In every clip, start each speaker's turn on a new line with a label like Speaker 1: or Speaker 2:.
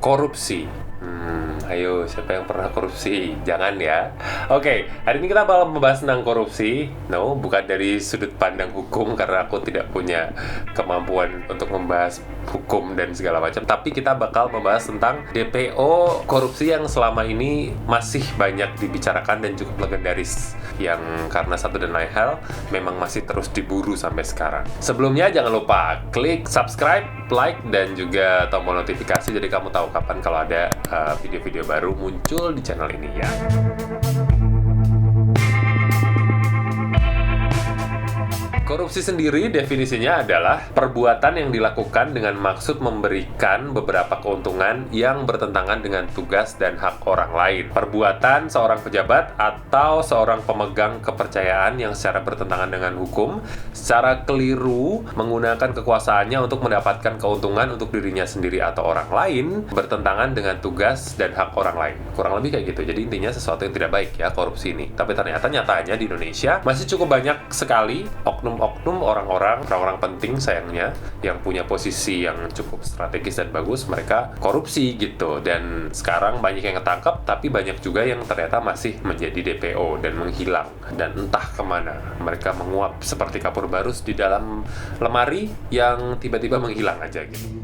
Speaker 1: Korupsi. Ayo, siapa yang pernah korupsi? Jangan ya. Oke, hari ini kita bakal membahas tentang korupsi. No, bukan dari sudut pandang hukum karena aku tidak punya kemampuan untuk membahas hukum dan segala macam. Tapi kita bakal membahas tentang DPO korupsi yang selama ini masih banyak dibicarakan dan cukup legendaris. Yang karena satu dan lain hal memang masih terus diburu sampai sekarang. Sebelumnya jangan lupa klik subscribe, like, dan juga tombol notifikasi jadi kamu tahu kapan kalau ada video-video baru muncul di channel ini ya. Korupsi sendiri definisinya adalah perbuatan yang dilakukan dengan maksud memberikan beberapa keuntungan yang bertentangan dengan tugas dan hak orang lain. Perbuatan seorang pejabat atau seorang pemegang kepercayaan yang secara bertentangan dengan hukum, secara keliru menggunakan kekuasaannya untuk mendapatkan keuntungan untuk dirinya sendiri atau orang lain, bertentangan dengan tugas dan hak orang lain. Kurang lebih kayak gitu. Jadi intinya sesuatu yang tidak baik ya korupsi ini. Tapi ternyata nyatanya di Indonesia masih cukup banyak sekali oknum orang-orang penting sayangnya yang punya posisi yang cukup strategis dan bagus, mereka korupsi gitu. Dan sekarang banyak yang ketangkep, tapi banyak juga yang ternyata masih menjadi DPO dan menghilang dan entah kemana. Mereka menguap seperti kapur barus di dalam lemari yang tiba-tiba menghilang aja gitu.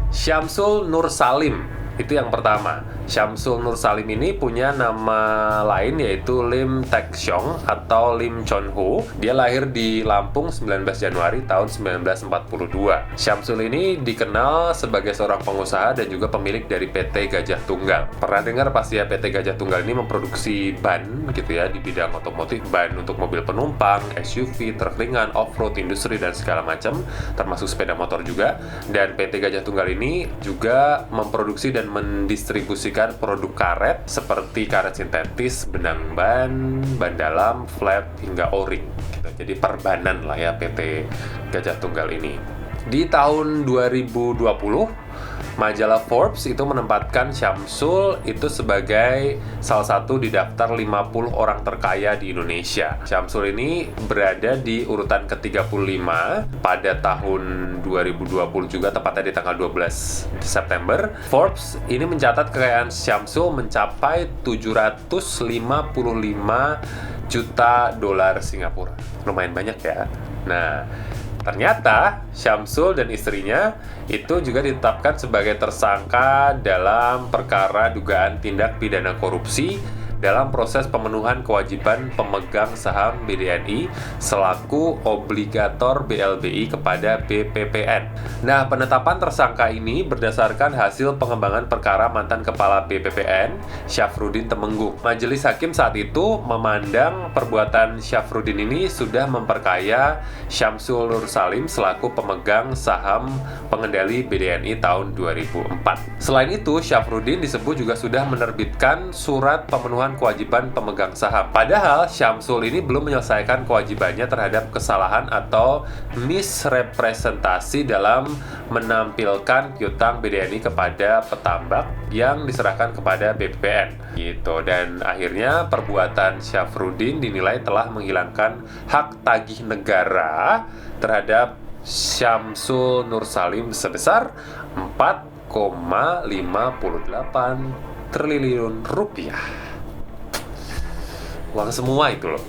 Speaker 1: Syamsul Nur Salim, itu yang pertama. Syamsul Nur Salim ini punya nama lain yaitu Lim Taek Siong atau Lim Chon Ho. Dia lahir di Lampung 19 Januari tahun 1942. Syamsul ini dikenal sebagai seorang pengusaha dan juga pemilik dari PT Gajah Tunggal. Pernah dengar pasti ya, PT Gajah Tunggal ini memproduksi ban gitu ya di bidang otomotif, ban untuk mobil penumpang, SUV, truk ringan, off-road, industri dan segala macam, termasuk sepeda motor juga. Dan PT Gajah Tunggal ini juga memproduksi dan mendistribusikan produk karet seperti karet sintetis, benang ban, ban dalam, flat, hingga o-ring gitu. Jadi perbanan lah ya PT Gajah Tunggal ini. Di tahun 2020 majalah Forbes itu menempatkan Syamsul itu sebagai salah satu di daftar 50 orang terkaya di Indonesia. Syamsul ini berada di urutan ke-35 pada tahun 2020 juga, tepatnya di tanggal 12 September. Forbes ini mencatat kekayaan Syamsul mencapai 755 juta dolar Singapura. Lumayan banyak ya. Nah, ternyata Syamsul dan istrinya itu juga ditetapkan sebagai tersangka dalam perkara dugaan tindak pidana korupsi dalam proses pemenuhan kewajiban pemegang saham BDNI selaku obligator BLBI kepada BPPN. Nah, penetapan tersangka ini berdasarkan hasil pengembangan perkara mantan kepala BPPN, Syafruddin Temenggung. Majelis hakim saat itu memandang perbuatan Syafruddin ini sudah memperkaya Syamsul Nur Salim selaku pemegang saham pengendali BDNI tahun 2004. Selain itu, Syafruddin disebut juga sudah menerbitkan surat pemenuhan kewajiban pemegang saham. Padahal Syamsul ini belum menyelesaikan kewajibannya terhadap kesalahan atau misrepresentasi dalam menampilkan piutang BDNI kepada petambak yang diserahkan kepada BPPN gitu. Dan akhirnya perbuatan Syafruddin dinilai telah menghilangkan hak tagih negara terhadap Syamsul Nur Salim sebesar 4,58 triliun rupiah. Uang semua itu loh.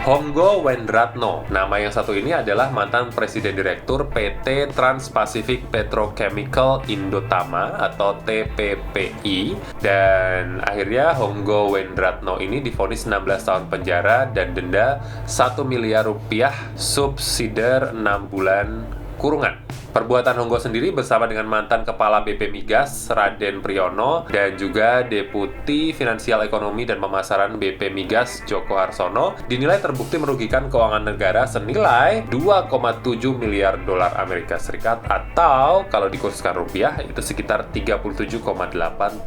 Speaker 1: Honggo Wendratno. Nama yang satu ini adalah mantan Presiden Direktur PT Trans-Pacific Petrochemical Indotama atau TPPI. Dan akhirnya Honggo Wendratno ini divonis 16 tahun penjara dan denda 1 miliar rupiah subsidiar 6 bulan kurungan. Perbuatan Honggo sendiri bersama dengan mantan Kepala BP Migas Raden Priyono dan juga Deputi Finansial Ekonomi dan Pemasaran BP Migas Joko Harsono dinilai terbukti merugikan keuangan negara senilai 2,7 miliar dolar Amerika Serikat atau kalau dikurskan rupiah itu sekitar 37,8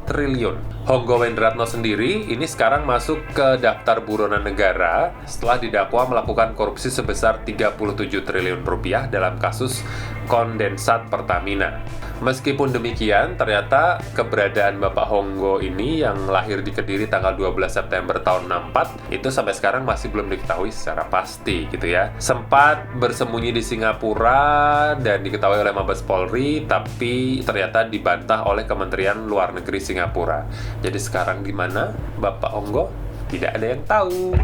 Speaker 1: triliun. Honggo Wendratno sendiri ini sekarang masuk ke daftar buronan negara setelah didakwa melakukan korupsi sebesar 37 triliun rupiah dalam kasus kondensat Pertamina. Meskipun demikian, ternyata keberadaan Bapak Honggo ini yang lahir di Kediri tanggal 12 September tahun 64 itu sampai sekarang masih belum diketahui secara pasti gitu ya. Sempat bersembunyi di Singapura dan diketahui oleh Mabes Polri, tapi ternyata dibantah oleh Kementerian Luar Negeri Singapura. Jadi sekarang di mana Bapak Honggo? Tidak ada yang tahu.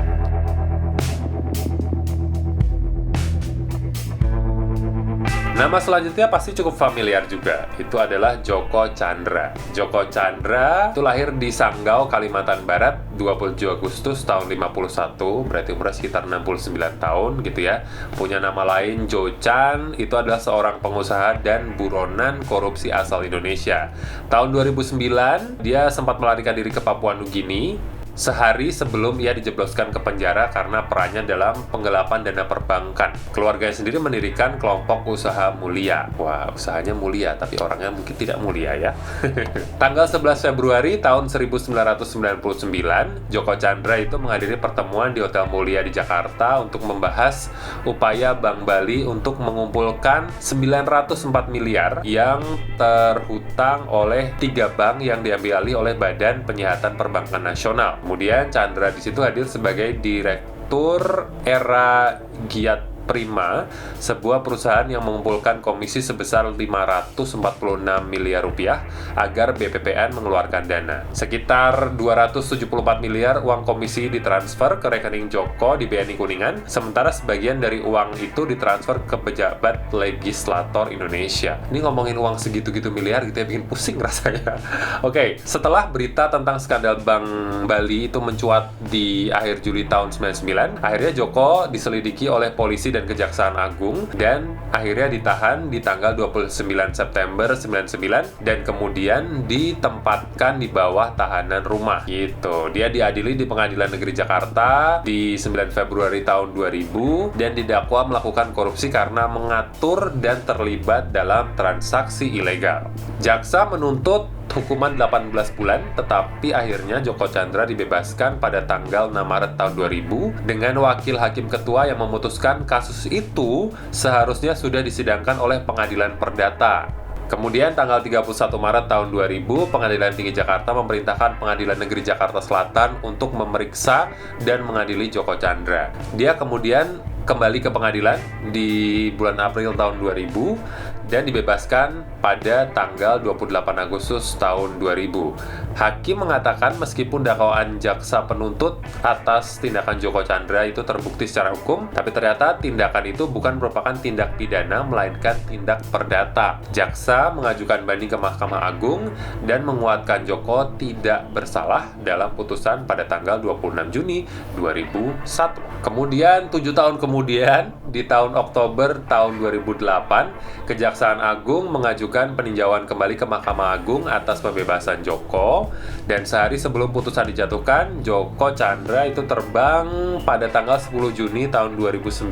Speaker 1: Nama selanjutnya pasti cukup familiar juga. Itu adalah Joko Chandra. Joko Chandra itu lahir di Sanggau, Kalimantan Barat 27 Agustus tahun 51, berarti umurnya sekitar 69 tahun gitu ya. Punya nama lain Jo Chan, itu adalah seorang pengusaha dan buronan korupsi asal Indonesia. Tahun 2009, dia sempat melarikan diri ke Papua Nugini sehari sebelum ia dijebloskan ke penjara karena perannya dalam penggelapan dana perbankan. Keluarganya sendiri mendirikan kelompok usaha mulia. Wah, usahanya mulia, tapi orangnya mungkin tidak mulia ya. Tanggal 11 Februari tahun 1999, Joko Chandra itu menghadiri pertemuan di Hotel Mulia di Jakarta untuk membahas upaya Bank Bali untuk mengumpulkan 904 miliar yang terhutang oleh 3 bank yang diambil alih oleh Badan Penyihatan Perbankan Nasional. Kemudian Chandra di situ hadir sebagai direktur Era Giat Prima, sebuah perusahaan yang mengumpulkan komisi sebesar 546 miliar rupiah agar BPPN mengeluarkan dana. Sekitar 274 miliar uang komisi ditransfer ke rekening Joko di BNI Kuningan, sementara sebagian dari uang itu ditransfer ke pejabat legislator Indonesia. Ini ngomongin uang segitu-gitu miliar gitu ya, bikin pusing rasanya. Oke, setelah berita tentang skandal Bank Bali itu mencuat di akhir Juli tahun 99, akhirnya Joko diselidiki oleh polisi dan Kejaksaan Agung dan akhirnya ditahan di tanggal 29 September 99 dan kemudian ditempatkan di bawah tahanan rumah gitu. Dia diadili di Pengadilan Negeri Jakarta di 9 Februari tahun 2000 dan didakwa melakukan korupsi karena mengatur dan terlibat dalam transaksi ilegal. Jaksa menuntut hukuman 18 bulan, tetapi akhirnya Joko Chandra dibebaskan pada tanggal 6 Maret tahun 2000 dengan wakil hakim ketua yang memutuskan kasus itu seharusnya sudah disidangkan oleh Pengadilan Perdata. Kemudian tanggal 31 Maret tahun 2000, Pengadilan Tinggi Jakarta memerintahkan Pengadilan Negeri Jakarta Selatan untuk memeriksa dan mengadili Joko Chandra. Dia kemudian kembali ke pengadilan di bulan April tahun 2000 dan dibebaskan pada tanggal 28 Agustus tahun 2000. Hakim mengatakan meskipun dakwaan jaksa penuntut atas tindakan Joko Chandra itu terbukti secara hukum, tapi ternyata tindakan itu bukan merupakan tindak pidana melainkan tindak perdata. Jaksa mengajukan banding ke Mahkamah Agung dan menguatkan Joko tidak bersalah dalam putusan pada tanggal 26 Juni 2001. Kemudian 7 tahun kemudian, di tahun Oktober tahun 2008, Kejaksaan Agung mengajukan peninjauan kembali ke Mahkamah Agung atas pembebasan Joko, dan sehari sebelum putusan dijatuhkan, Joko Chandra itu terbang pada tanggal 10 Juni tahun 2009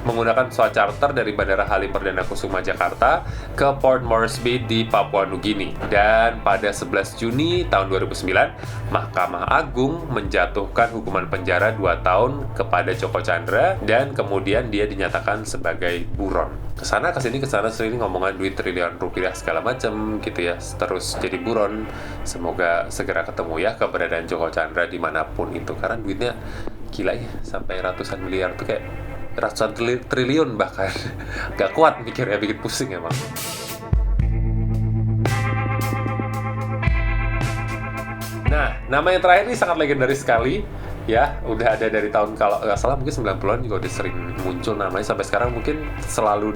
Speaker 1: menggunakan pesawat charter dari Bandara Halim Perdana Kusuma Jakarta ke Port Moresby di Papua Nugini. Dan pada 11 Juni tahun 2009, Mahkamah Agung menjatuhkan hukuman penjara 2 tahun kepada Joko Chandra dan kemudian dia dinyatakan sebagai buron. Kesana kesini ngomongan duit triliun rupiah segala macam gitu ya, terus jadi buron. Semoga segera ketemu ya keberadaan Joko Chandra dimanapun itu, karena duitnya gila ya, sampai ratusan miliar tuh, kayak ratusan triliun bahkan. Gak kuat mikirnya, bikin pusing emang. Nah, nama yang terakhir ini sangat legendaris sekali. Ya, udah ada dari tahun, kalau nggak salah mungkin 90-an juga udah sering muncul namanya, sampai sekarang mungkin selalu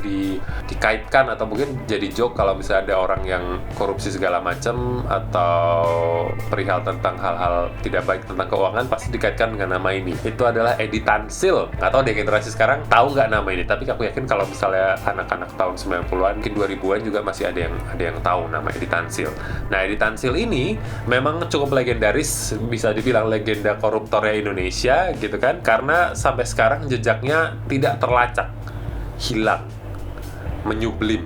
Speaker 1: dikaitkan atau mungkin jadi joke kalau misalnya ada orang yang korupsi segala macam atau perihal tentang hal-hal tidak baik tentang keuangan, pasti dikaitkan dengan nama ini. Itu adalah Edi Tansil. Nggak tahu deh generasi sekarang tahu nggak nama ini, tapi aku yakin kalau misalnya anak-anak tahun 90-an, mungkin 2000-an juga masih ada yang tahu nama Edi Tansil. Nah, Edi Tansil ini memang cukup legendaris, bisa dibilang legenda koruptornya Indonesia gitu kan, karena sampai sekarang jejaknya tidak terlacak, hilang. menyublim.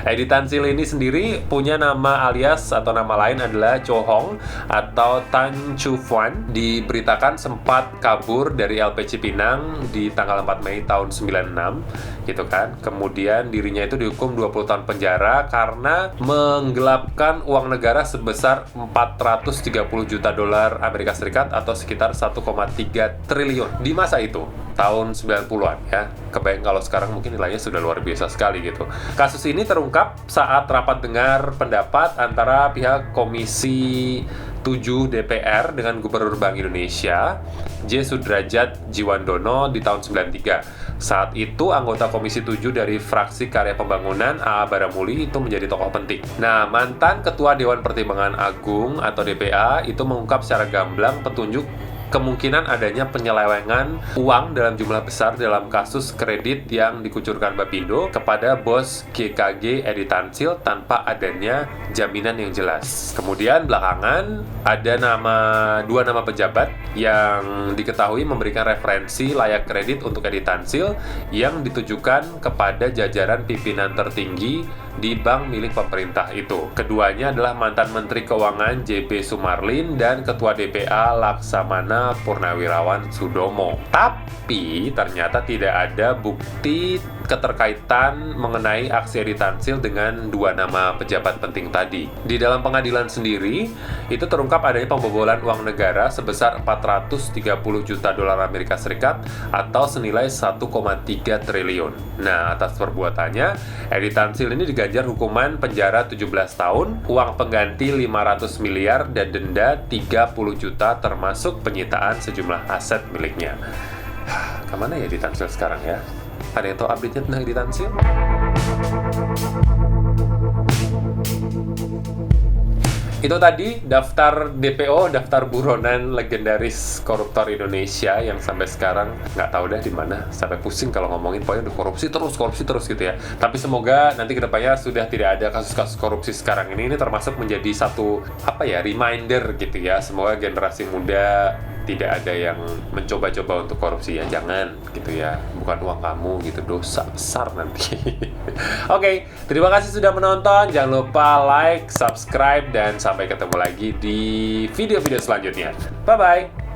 Speaker 1: Eddie Tansil ini sendiri punya nama alias atau nama lain adalah Cho Hong atau Tan Chu Fuan. Diberitakan sempat kabur dari LP Cipinang di tanggal 4 Mei tahun 96 gitu kan. Kemudian dirinya itu dihukum 20 tahun penjara karena menggelapkan uang negara sebesar 430 juta dolar Amerika Serikat atau sekitar 1,3 triliun di masa itu, tahun 90-an ya. Kebayang kalau sekarang mungkin nilainya sudah luar biasa sekali gitu. Kasus ini terungkap saat rapat dengar pendapat antara pihak Komisi 7 DPR dengan Gubernur Bank Indonesia J. Sudrajat Jiwandono di tahun 93. Saat itu anggota Komisi 7 dari fraksi Karya Pembangunan A. Baramuli itu menjadi tokoh penting. Nah, mantan Ketua Dewan Pertimbangan Agung atau DPA itu mengungkap secara gamblang petunjuk kemungkinan adanya penyelewengan uang dalam jumlah besar dalam kasus kredit yang dikucurkan Bapindho kepada bos GKG Eddie Tansil tanpa adanya jaminan yang jelas. Kemudian belakangan ada dua nama pejabat yang diketahui memberikan referensi layak kredit untuk Eddie Tansil yang ditujukan kepada jajaran pimpinan tertinggi di bank milik pemerintah itu. Keduanya adalah mantan Menteri Keuangan JP Sumarlin dan Ketua DPA Laksamana Purnawirawan Sudomo. Tapi ternyata tidak ada bukti keterkaitan mengenai aksi Eddie Tansil dengan dua nama pejabat penting tadi. Di dalam pengadilan sendiri, itu terungkap adanya pembobolan uang negara sebesar 430 juta dolar Amerika Serikat atau senilai 1,3 triliun. Nah, atas perbuatannya, Eddie Tansil ini diganjar hukuman penjara 17 tahun, uang pengganti 500 miliar, dan denda 30 juta termasuk penyitaan sejumlah aset miliknya. Kemana ya Eddie Tansil sekarang ya? Ada yang tahu update-nya tentang Eddie Tansil? Itu tadi daftar DPO, daftar buronan legendaris koruptor Indonesia yang sampai sekarang nggak tahu dah di mana. Sampai pusing kalau ngomongin, pokoknya udah korupsi terus gitu ya. Tapi semoga nanti kedepannya sudah tidak ada kasus-kasus korupsi sekarang ini. Ini termasuk menjadi satu reminder gitu ya. Semoga generasi muda tidak ada yang mencoba-coba untuk korupsi ya, jangan gitu ya, bukan uang kamu gitu, dosa besar nanti. Oke, terima kasih sudah menonton, jangan lupa like, subscribe, dan sampai ketemu lagi di video-video selanjutnya. Bye-bye.